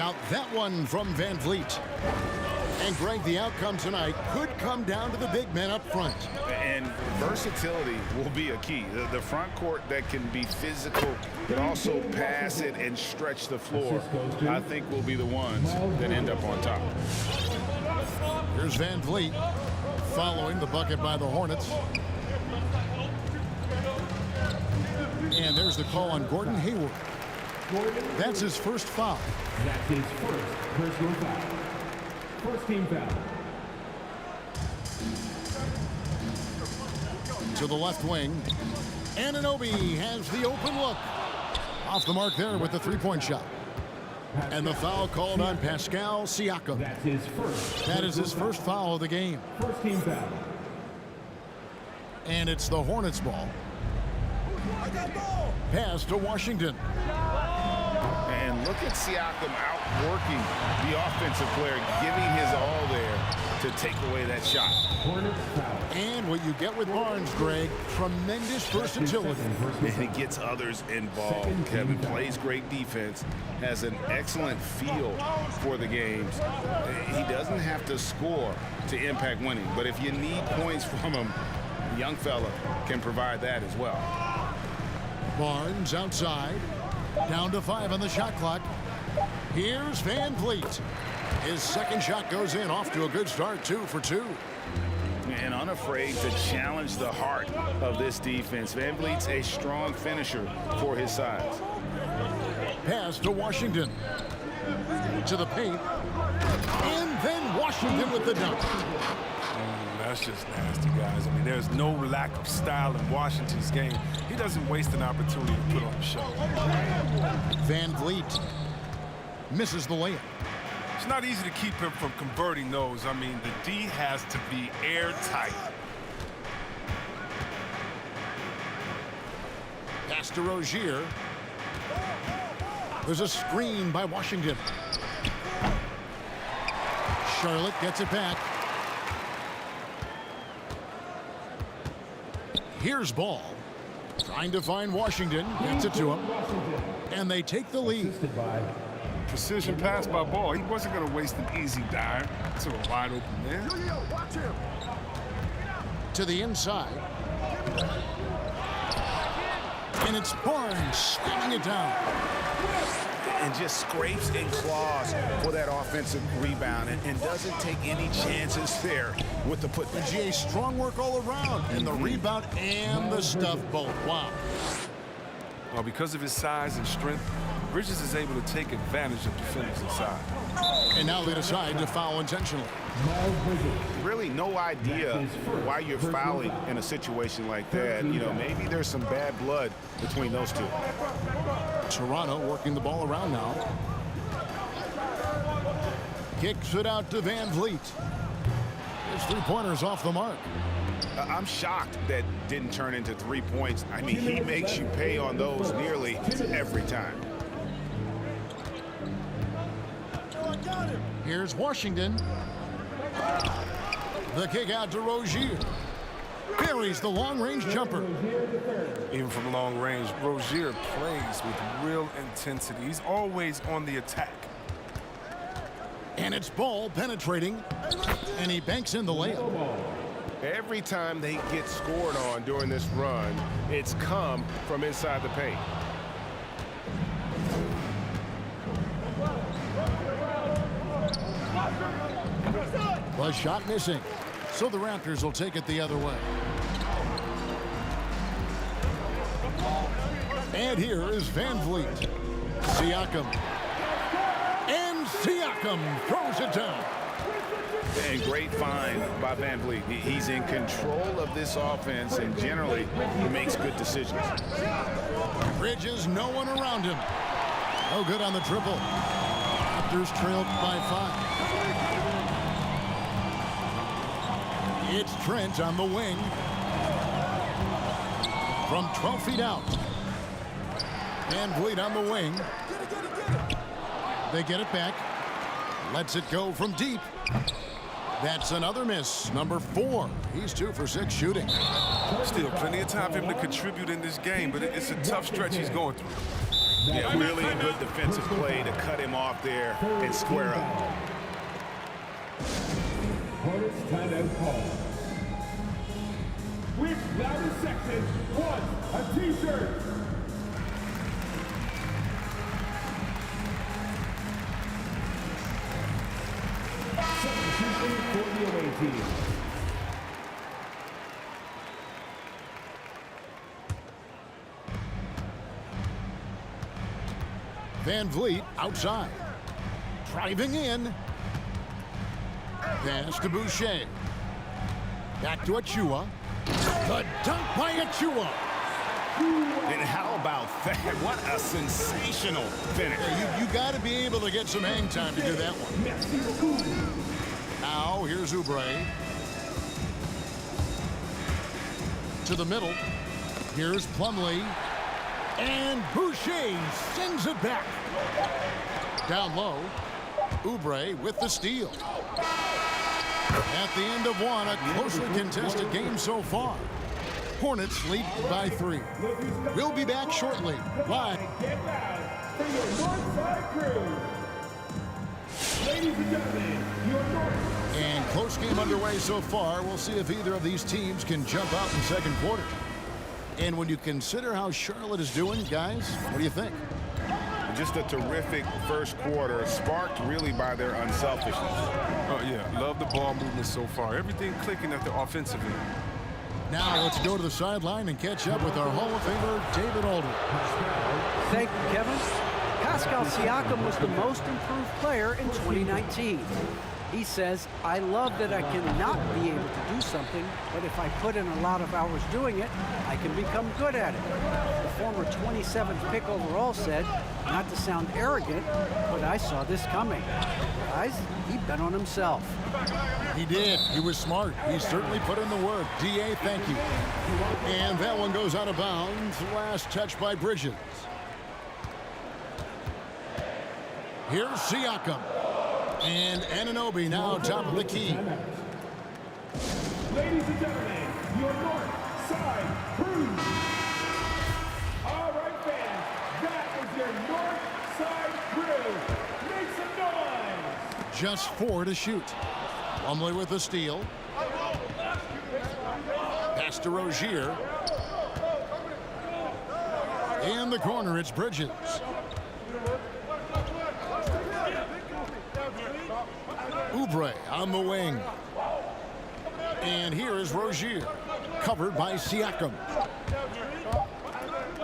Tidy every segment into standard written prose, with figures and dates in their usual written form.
Now that one from Van Vliet. And Greg, the outcome tonight could come down to the big men up front. And versatility will be a key. The front court that can be physical, but also pass it and stretch the floor, I think will be the ones that end up on top. Here's Van Vliet following the bucket by the Hornets. And there's the call on Gordon Hayward. That's his first foul. That's his first personal foul. First team foul. To the left wing. Anunoby has the open look. Off the mark there with the three-point shot. And the foul called on Pascal Siakam. That's his first. That is his first foul of the game. First team foul. And it's the Hornets ball. Pass to Washington. And look at Siakam outworking the offensive player, giving his all there to take away that shot. And what you get with Barnes, Greg, tremendous versatility. And he gets others involved. Kevin plays great defense, has an excellent feel for the games. He doesn't have to score to impact winning, but if you need points from him, the young fella can provide that as well. Barnes outside. Down to 5 on the shot clock. Here's Van Vliet. His second shot goes in, off to a good start, 2 for 2. And unafraid to challenge the heart of this defense. Van Vliet's a strong finisher for his size. Pass to Washington. To the paint. And then Washington with the dunk. That's just nasty, guys. I mean, there's no lack of style in Washington's game. He doesn't waste an opportunity to put on a show. Van Vliet misses the layup. It's not easy to keep him from converting those. I mean, the D has to be airtight. Pass to Rozier. There's a screen by Washington. Charlotte gets it back. Here's Ball. Trying to find Washington. Gets it to him. And they take the lead. Precision pass by Ball. He wasn't going to waste an easy dive to a wide open man. To the inside. And it's Barnes slamming it down. And just scrapes and claws for that offensive rebound and doesn't take any chances there with the putback. GA, strong work all around. And the rebound and the stuff both. Wow. Well, because of his size and strength, Bridges is able to take advantage of defenders inside. And now they decide to foul intentionally. Really no idea why you're fouling in a situation like that. You know, maybe there's some bad blood between those two. Toronto working the ball around now. Kicks it out to Van Vliet. His three-pointers off the mark. I'm shocked that didn't turn into 3 points. I mean, he makes you pay on those nearly every time. Here's Washington. The kick out to Rozier. Buries the long-range jumper. Even from long range, Rozier plays with real intensity. He's always on the attack. And it's Ball penetrating. And he banks in the layup. Every time they get scored on during this run, it's come from inside the paint. The shot missing. So the Raptors will take it the other way. And here is Van Vliet. Siakam. And Siakam throws it down. And great find by Van Vliet. He's in control of this offense and generally makes good decisions. Bridges, no one around him. No good on the triple. Raptors trailed by 5. It's Trent on the wing. From 12 feet out. Van Vliet on the wing. They get it back. Lets it go from deep. That's another miss. Number 4. He's 2 for 6 shooting. Still plenty of time for him to contribute in this game, but it's a tough stretch he's going through. Yeah, really good defensive play to cut him off there and square up. Hornets timeout call. Which loudest section wants a t-shirt? Substitution for the away team. Van Vliet outside. Driving in. Pass to Boucher. Back to Achua. The dunk by Achua. And how about that? What a sensational finish. Yeah, you got to be able to get some hang time to do that one. Now, here's Oubre. To the middle. Here's Plumlee. And Boucher sends it back. Down low. Oubre with the steal. At the end of one, a closely contested game so far. Hornets lead by 3. We'll be back shortly. Live. Get loud for your Northside crew. Ladies and gentlemen, your North. And close game underway so far. We'll see if either of these teams can jump out in the second quarter. And when you consider how Charlotte is doing, guys, what do you think? Just a terrific first quarter, sparked really by their unselfishness. Oh, yeah, love the ball movement so far. Everything clicking at the offensive end. Now let's go to the sideline and catch up with our Hall of Famer, David Aldridge. Thank you, Kevin. Pascal Siakam was the most improved player in 2019. He says, I love that I cannot be able to do something, but if I put in a lot of hours doing it, I can become good at it. The former 27th pick overall said, not to sound arrogant, but I saw this coming. Guys, he bet on himself. He did. He was smart. He certainly put in the work. D.A., thank you. And that one goes out of bounds. Last touch by Bridges. Here's Siakam. And Anunoby now top of the key. Ladies and gentlemen, your North Side crew. All right, fans, that is your North Side crew. Make some noise. Just 4 to shoot. Plumlee with the steal. Pass to Rozier. In the corner, it's Bridges. Oubre on the wing. And here is Rozier, covered by Siakam.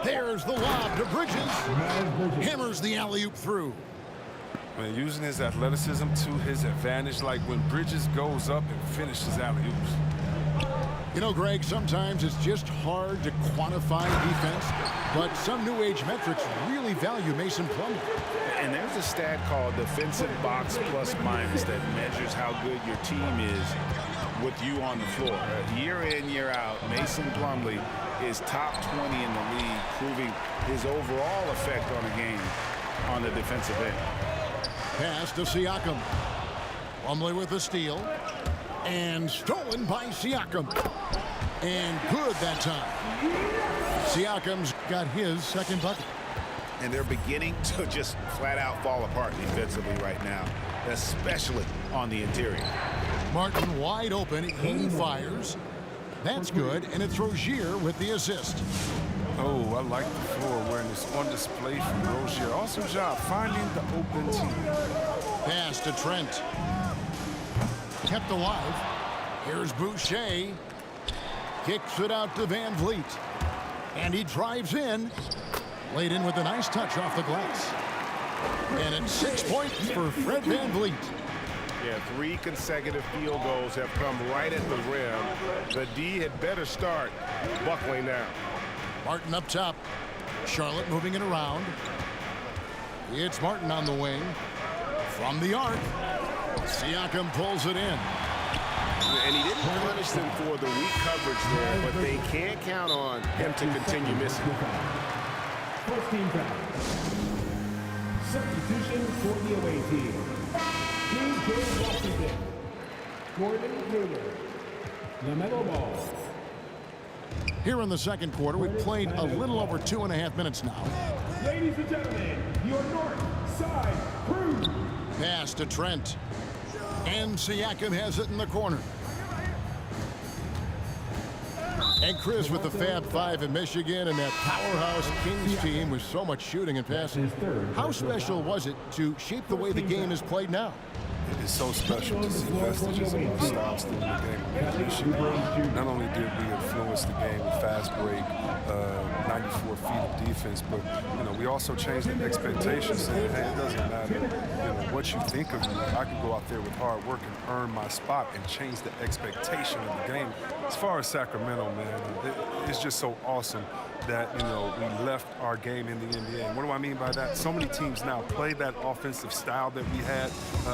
There's the lob to Bridges. Hammers the alley-oop through. Man, using his athleticism to his advantage, like when Bridges goes up and finishes alley-oops. You know, Greg, sometimes it's just hard to quantify defense, but some new age metrics really value Mason Plumlee. And there's a stat called defensive box plus minus that measures how good your team is with you on the floor. Year in, year out, Mason Plumlee is top 20 in the league, proving his overall effect on a game on the defensive end. Pass to Siakam. Plumlee with the steal. And stolen by Siakam. And good that time. Siakam's got his second bucket. And they're beginning to just flat out fall apart defensively right now, especially on the interior. Martin wide open. He fires. That's good. And it's Rozier with the assist. Oh, I like the floor awareness on display from Rozier. Awesome job finding the open team. Pass to Trent. Kept alive. Here's Boucher. Kicks it out to Van Vliet. And he drives in. Laid in with a nice touch off the glass. And it's 6 points for Fred Van Vliet. Yeah, 3 consecutive field goals have come right at the rim. The D had better start buckling down. Martin up top. Charlotte moving it around. It's Martin on the wing. From the arc. Siakam pulls it in. And he didn't punish them for the weak coverage there, but they can't count on him to continue missing. First team foul. Substitution for the away team. Team George Washington. Gordon Hayward. LaMelo Ball. Here in the second quarter, we've played a little over 2.5 minutes now. Ladies and gentlemen, your north side crew. Pass to Trent. And Siakam has it in the corner. And Chris with the Fab Five in Michigan and that powerhouse Kings team with so much shooting and passing. How special was it to shape the way the game is played now? It is so special to see vestiges of our style still in the game in Michigan. Not only did we influence the game with fast break, 94 feet of defense, but we also changed the expectations, saying, hey, it doesn't matter what you think of me. I can go out there with hard work and earn my spot and change the expectation of the game. As far as Sacramento, man, it's just so awesome that we left our game in the NBA. And what do I mean by that? So many teams now play that offensive style that we had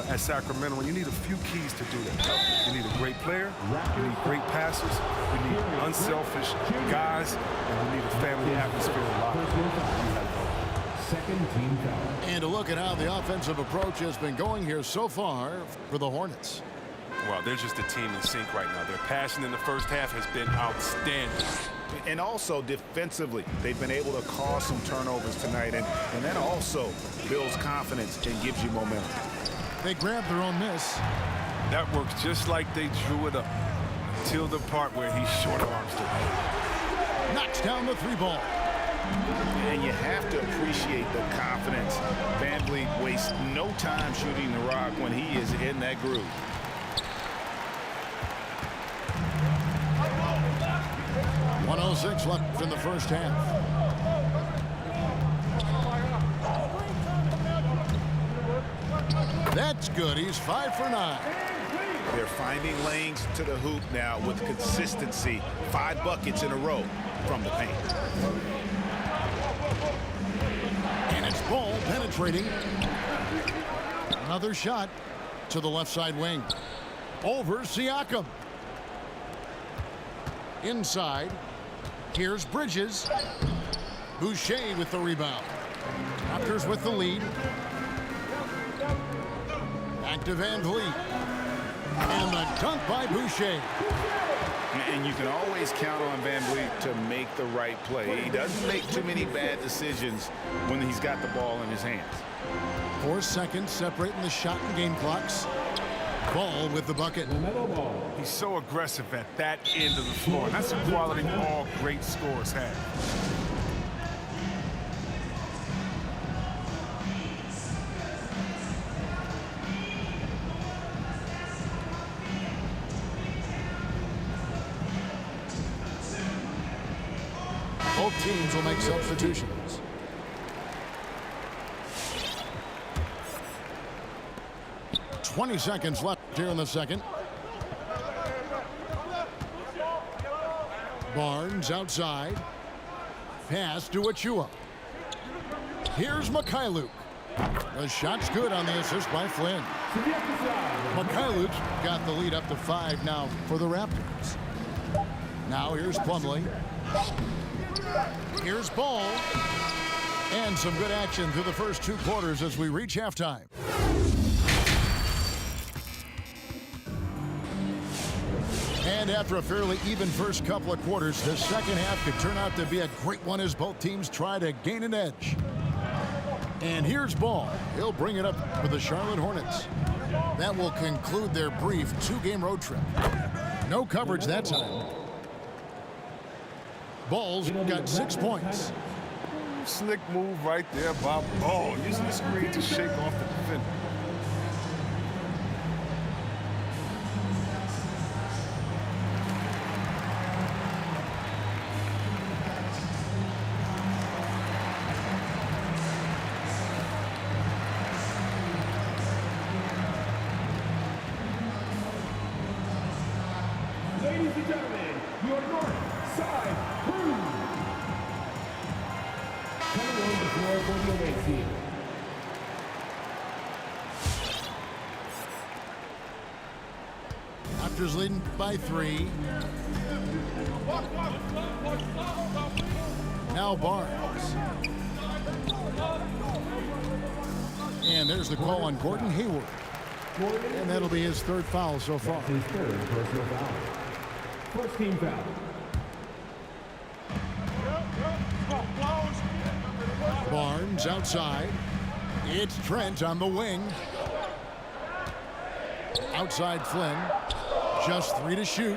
at Sacramento, and you need a few keys to do that. You need a great player, you need great passers, you need unselfish guys, and you need a family atmosphere in locker. Second team foul. And to look at how the offensive approach has been going here so far for the Hornets. Well, they're just a team in sync right now. Their passion in the first half has been outstanding. And also defensively, they've been able to cause some turnovers tonight, and that also builds confidence and gives you momentum. They grabbed their own miss. That works just like they drew it up until the part where he short arms it. Knocks down the three ball. And you have to appreciate the confidence. VanVleet wastes no time shooting the rock when he is in that groove. .106 left in the first half. That's good. He's 5 for 9. They're finding lanes to the hoop now with consistency. 5 buckets in a row from the paint. And it's Ball penetrating. Another shot to the left side wing. Over Siakam. Inside. Here's Bridges. Boucher with the rebound. Raptors with the lead. Back to VanVleet. And the dunk by Boucher. And you can always count on VanVleet to make the right play. He doesn't make too many bad decisions when he's got the ball in his hands. 4 seconds separating the shot and game clocks. Ball with the bucket. He's so aggressive at that end of the floor. That's a quality all great scorers have. Both teams will make substitutions. .20 seconds left here in the second. Barnes outside. Pass to Achua. Here's Mikhailuk. The shot's good on the assist by Flynn. Mikhailuk's got the lead up to 5 now for the Raptors. Now here's Plumlee. Here's Ball. And some good action through the first 2 quarters as we reach halftime. And after a fairly even first couple of quarters, the second half could turn out to be a great one as both teams try to gain an edge. And here's Ball. He'll bring it up for the Charlotte Hornets. That will conclude their brief 2-game road trip. No coverage that time. Ball's got 6 points. Slick move right there by Ball. Using the screen to shake off the defender. Ladies and gentlemen, your north side crew. Coming on the floor for the away team. Raptors leading by 3. Now Barnes. And there's the call on Gordon Hayward. And that'll be his 3rd foul so far. His 3rd personal foul. First team foul. Barnes Barnes outside. It's Trent on the wing. Outside Flynn. Just 3 to shoot.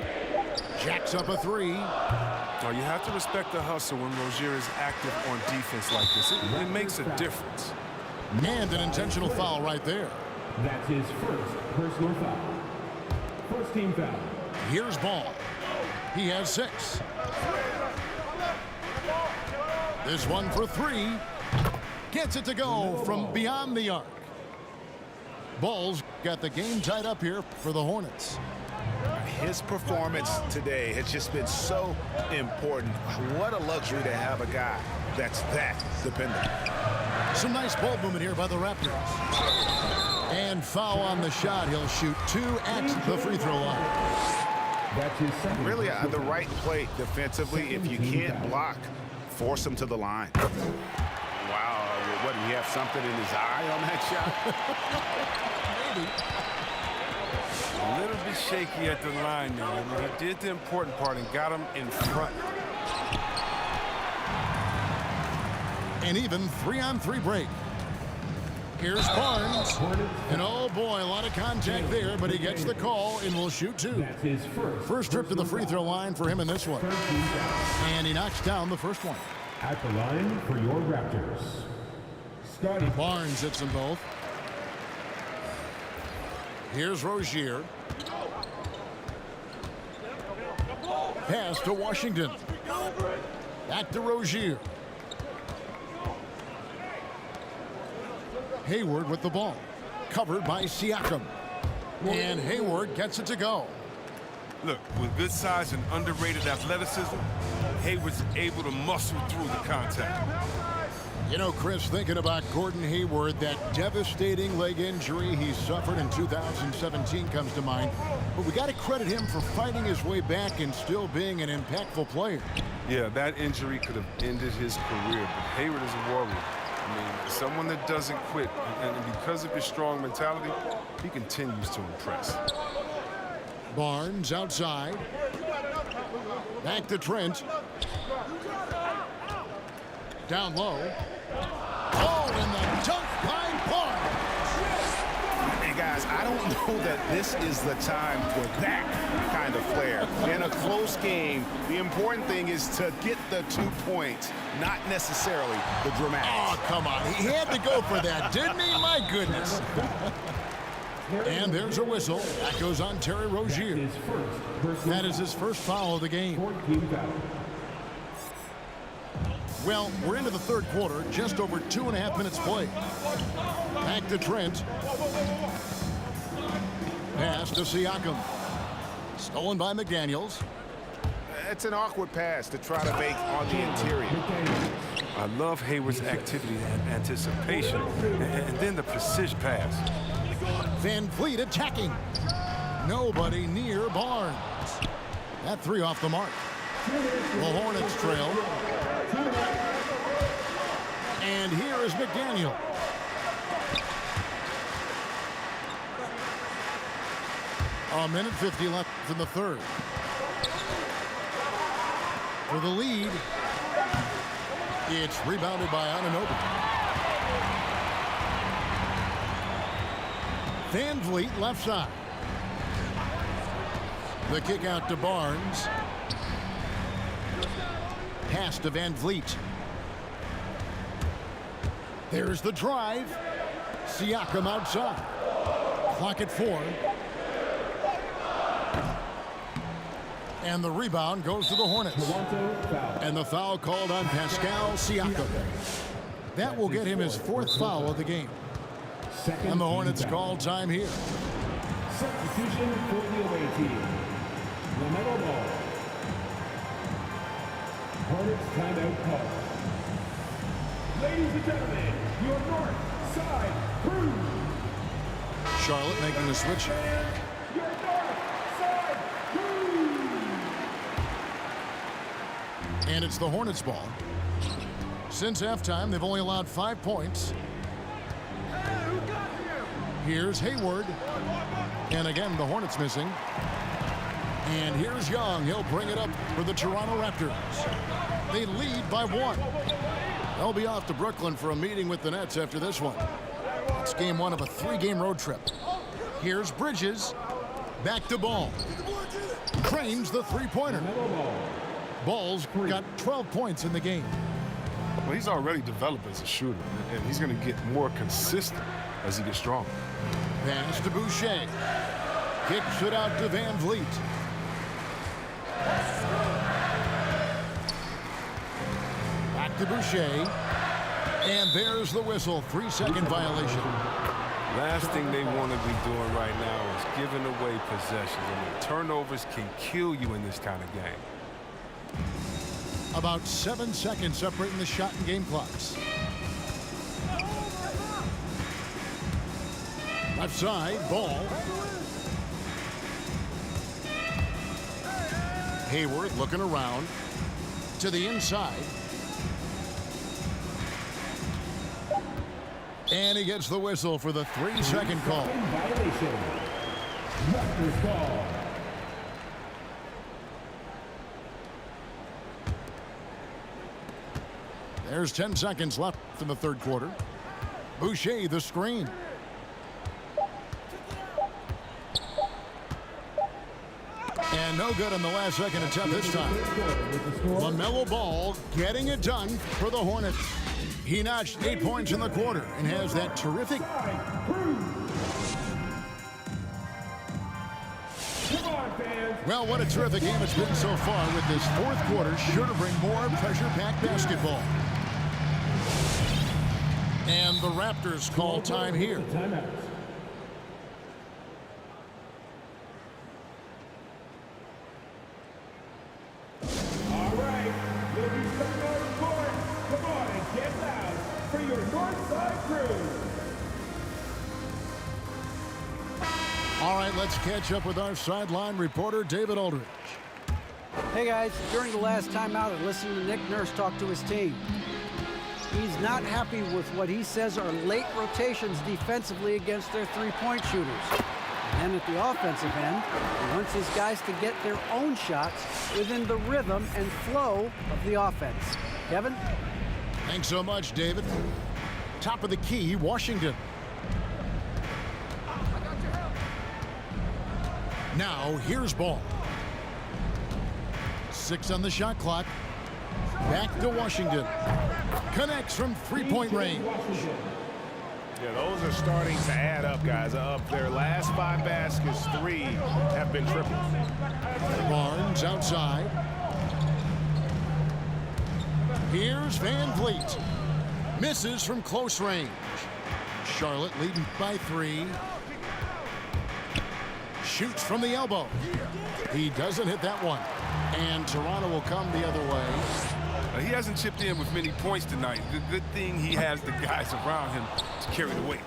Jacks up a 3. Now, you have to respect the hustle when Rozier is active on defense like this. It makes a difference. And an intentional foul right there. That's his first personal foul. First team foul. Here's Ball. He has 6. This one for 3. Gets it to go from beyond the arc. Ball's got the game tied up here for the Hornets. His performance today has just been so important. What a luxury to have a guy that's that dependent. Some nice ball movement here by the Raptors. And foul on the shot. He'll shoot 2 at the free throw line. That's his second. Really, the right play defensively. If you can't block, force him to the line. Wow, what, do you have something in his eye on that shot? Maybe. A little bit shaky at the line there. I mean, he did the important part and got him in front. An even 3-on-3 break. Here's Barnes. And oh boy, a lot of contact there, but he gets the call and will shoot 2. That's his First trip to the free throw line for him in this one. And he knocks down the first one. At the line for your Raptors, Scotty Barnes hits them both. Here's Rozier. Pass to Washington. Back to Rozier. Hayward with the ball. Covered by Siakam. And Hayward gets it to go. Look, with good size and underrated athleticism, Hayward's able to muscle through the contact. You know, Chris, thinking about Gordon Hayward, that devastating leg injury he suffered in 2017 comes to mind. But we got to credit him for fighting his way back and still being an impactful player. Yeah, that injury could have ended his career, but Hayward is a warrior. I mean, someone that doesn't quit, and because of his strong mentality, he continues to impress. Barnes outside. Back to Trent. Down low. Oh, and the dunk by Barnes. And guys, I don't know that this is the time for that kind of flair. In a close game, the important thing is to get the 2 points, not necessarily the dramatics. Oh, come on. He had to go for that, didn't he? My goodness. And there's a whistle. That goes on Terry Rozier. That is his first foul of the game. Well, we're into the third quarter, just over 2.5 minutes played. Back to Trent. Pass to Siakam. Stolen by McDaniels. It's an awkward pass to try to make on the interior. I love Hayward's activity and anticipation, and then the precision pass. Van Vliet attacking. Nobody near Barnes. That 3 off the mark. The Hornets trail. And here is McDaniel. A minute 50 left in the third. For the lead, it's rebounded by Anunoby. Van Vliet left side. The kick out to Barnes. Pass to Van Vliet. There's the drive. Siakam outside. Clock at 4. And the rebound goes to the Hornets. And the foul called on Pascal Siakam. That will get him his 4th foul of the game. And the Hornets call time here. Substitution for the away team. LaMelo Ball. Hornets timeout call. Ladies and gentlemen, your north side crew. Charlotte making the switch. Your north side crew. And it's the Hornets ball. Since halftime, they've only allowed 5 points. Here's Hayward. And again, the Hornets missing. And here's Young. He'll bring it up for the Toronto Raptors. They lead by 1. They'll be off to Brooklyn for a meeting with the Nets after this one. It's game one of a 3-game road trip. Here's Bridges. Back to Ball. Cranes the three-pointer. Ball's got 12 points in the game. Well, he's already developed as a shooter, and he's going to get more consistent as he gets stronger. Pass to Boucher. Kicks it out to Van Vliet. Back to Boucher. And there's the whistle. 3-second violation. Last thing they want to be doing right now is giving away possessions. And turnovers can kill you in this kind of game. About 7 seconds separating the shot and game clocks. Left side, Ball. Hayward looking around to the inside. And he gets the whistle for the 3-second call. Violation. Raptors ball. There's 10 seconds left in the third quarter. Boucher the screen. And no good on the last second attempt this time. LaMelo Ball getting it done for the Hornets. He notched 8 points in the quarter and has that terrific. Well, what a terrific game it's been so far with this fourth quarter. Sure to bring more pressure-packed basketball. And the Raptors call time here. All right, you'll be coming on the court. Come on and get loud for your Northside crew. All right, let's catch up with our sideline reporter, David Aldridge. Hey guys, during the last timeout, I listened to Nick Nurse talk to his team. He's not happy with what he says are late rotations defensively against their three-point shooters. And then at the offensive end, he wants his guys to get their own shots within the rhythm and flow of the offense. Kevin? Thanks so much, David. Top of the key, Washington. Now, here's Ball. 6 on the shot clock. Back to Washington. Connects from three-point range. Yeah, those are starting to add up, guys. Up their last 5 baskets, 3 have been triples. Barnes outside. Here's Van Vliet. Misses from close range. Charlotte leading by 3. Shoots from the elbow. He doesn't hit that one. And Toronto will come the other way. He hasn't chipped in with many points tonight. Good thing he has the guys around him to carry the weight.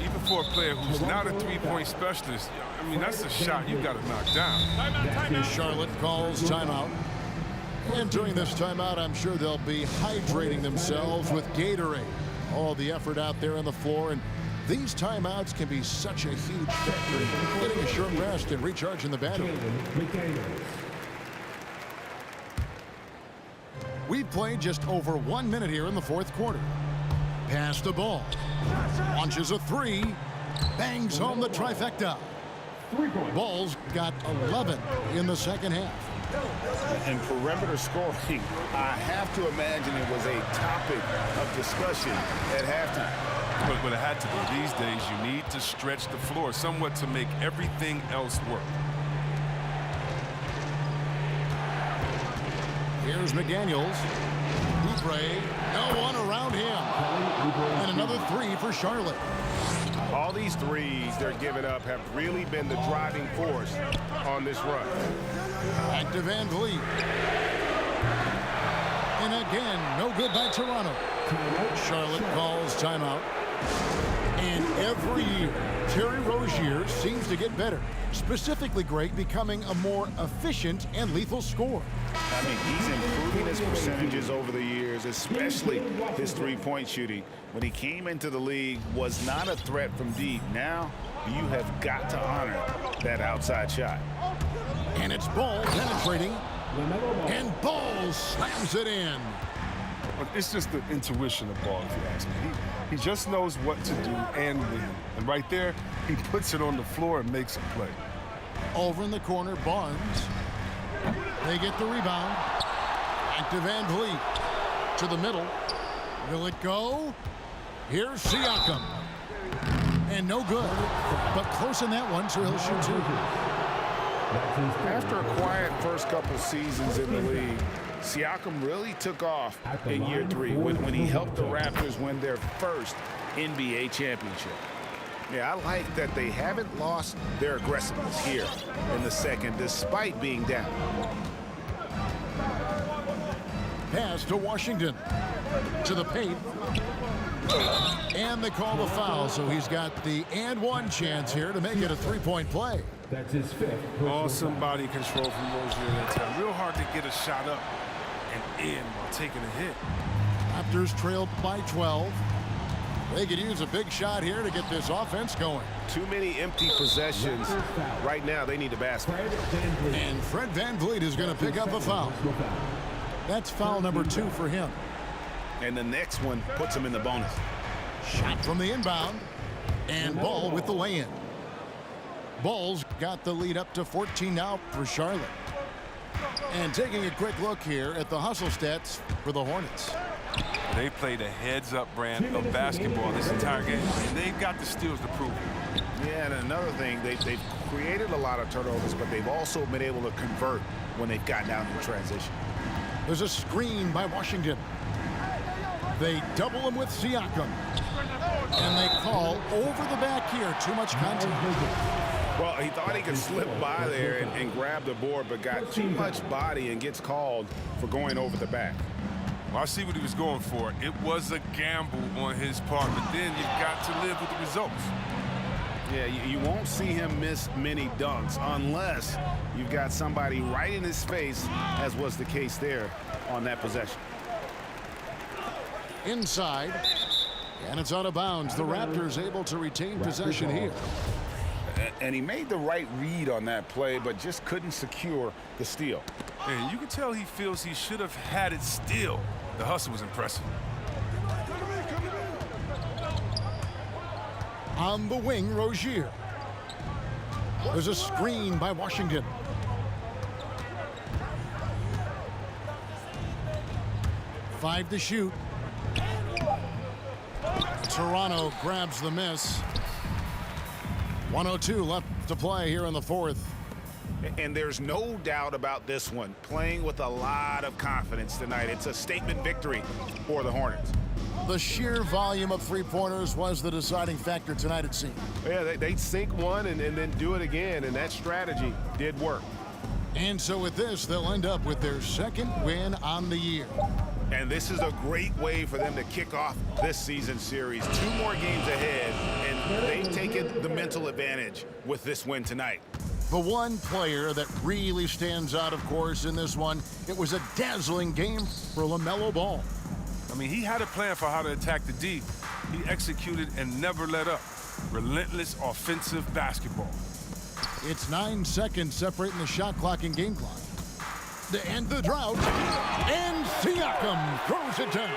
Even for a player who's not a three-point specialist, I mean, that's a shot you got to knock down. Charlotte calls timeout. And during this timeout, I'm sure they'll be hydrating themselves with Gatorade. All the effort out there on the floor. And these timeouts can be such a huge factor in getting a short rest and recharging the battery. We've played just over 1 minute here in the fourth quarter. Pass the ball. Launches a 3. Bangs home the trifecta. Ball's got 11 in the second half. And perimeter scoring, I have to imagine it was a topic of discussion at halftime. But it had to be. These days, you need to stretch the floor somewhat to make everything else work. Here's McDaniels. Oubre, no one around him. And another 3 for Charlotte. All these threes they're giving up have really been the driving force on this run. Back to Van Vliet. And again, no good by Toronto. Charlotte calls timeout. And every year, Terry Rozier seems to get better. Specifically, Greg, becoming a more efficient and lethal scorer. I mean, he's improving his percentages over the years, especially his three-point shooting. When he came into the league, was not a threat from deep. Now, you have got to honor that outside shot. And it's Ball penetrating. And Ball slams it in. But it's just the intuition of ball, if you ask me. He just knows what to do and when. And right there, he puts it on the floor and makes a play. Over in the corner, Barnes. They get the rebound. Back to Van Vliet. To the middle. Will it go? Here's Siakam. And no good. But close in that one, so he'll shoot two. After a quiet first couple seasons in the league, Siakam really took off in year 3 when he helped the Raptors win their first NBA championship. Yeah, I like that they haven't lost their aggressiveness here in the second, despite being down. Pass to Washington. To the paint. And they call the foul, so he's got the and one chance here to make it a three-point play. That's his 5th. Awesome body control from Rozier that time. Real hard to get a shot up and in while taking a hit. Raptors trailed by 12. They could use a big shot here to get this offense going. Too many empty possessions. Right now, they need a basket. And Fred VanVleet is going to pick up a foul. That's foul number 2 for him. And the next one puts him in the bonus. Shot from the inbound. And Ball with the lay-in. Ball's got the lead up to 14 now for Charlotte. And taking a quick look here at the hustle stats for the Hornets. They played a heads-up brand of basketball this entire game, and they've got the steals to prove it. Yeah, and another thing, they've created a lot of turnovers, but they've also been able to convert when they've gotten down in transition. There's a screen by Washington. They double him with Siakam. And they call over the back here. Too much contact. Well, he thought he could slip by there and grab the board, but got too much body and gets called for going over the back. Well, I see what he was going for. It was a gamble on his part, but then you've got to live with the results. Yeah, you won't see him miss many dunks unless you've got somebody right in his face, as was the case there on that possession. Inside. And it's out of bounds. The Raptors able to retain possession here. And he made the right read on that play, but just couldn't secure the steal. And you can tell he feels he should have had it still. The hustle was impressive. On the wing, Rozier. There's a screen by Washington. Five to shoot. Toronto grabs the miss. 1:02 left to play here in the fourth. And there's no doubt about this one. Playing with a lot of confidence tonight. It's a statement victory for the Hornets. The sheer volume of three-pointers was the deciding factor tonight, it seemed. Yeah, they'd sink one and then do it again, and that strategy did work. And so with this, they'll end up with their second win on the year. And this is a great way for them to kick off this season series. 2 more games ahead, and they've taken the mental advantage with this win tonight. The one player that really stands out, of course, in this one, it was a dazzling game for LaMelo Ball. I mean, he had a plan for how to attack the D. He executed and never let up. Relentless offensive basketball. It's 9 seconds separating the shot clock and game clock. To end the drought, and Siakam throws it down.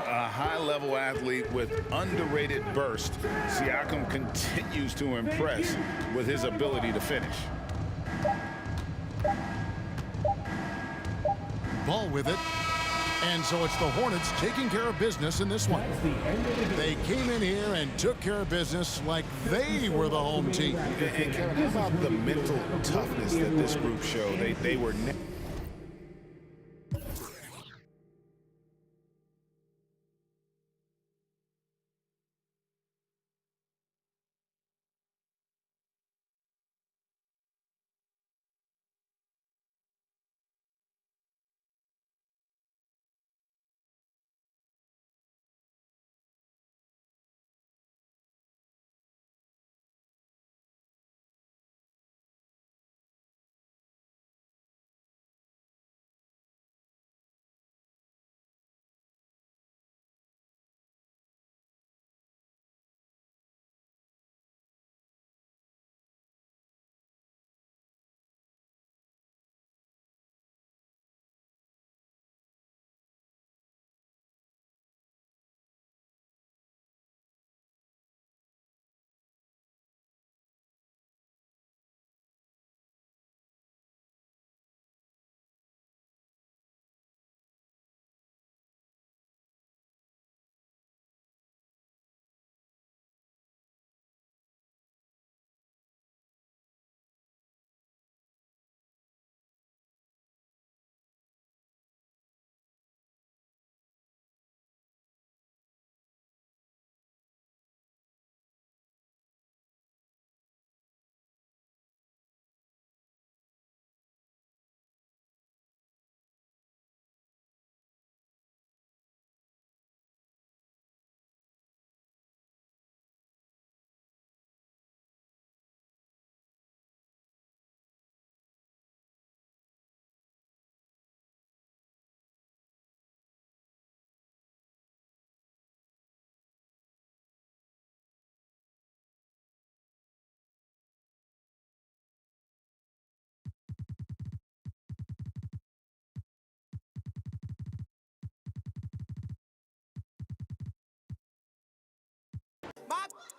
A high-level athlete with underrated burst. Siakam continues to impress with his ability to finish. Ball with it. And so it's the Hornets taking care of business in this one. They came in here and took care of business like they were the home team. And how about the mental toughness that this group showed? They were Pop!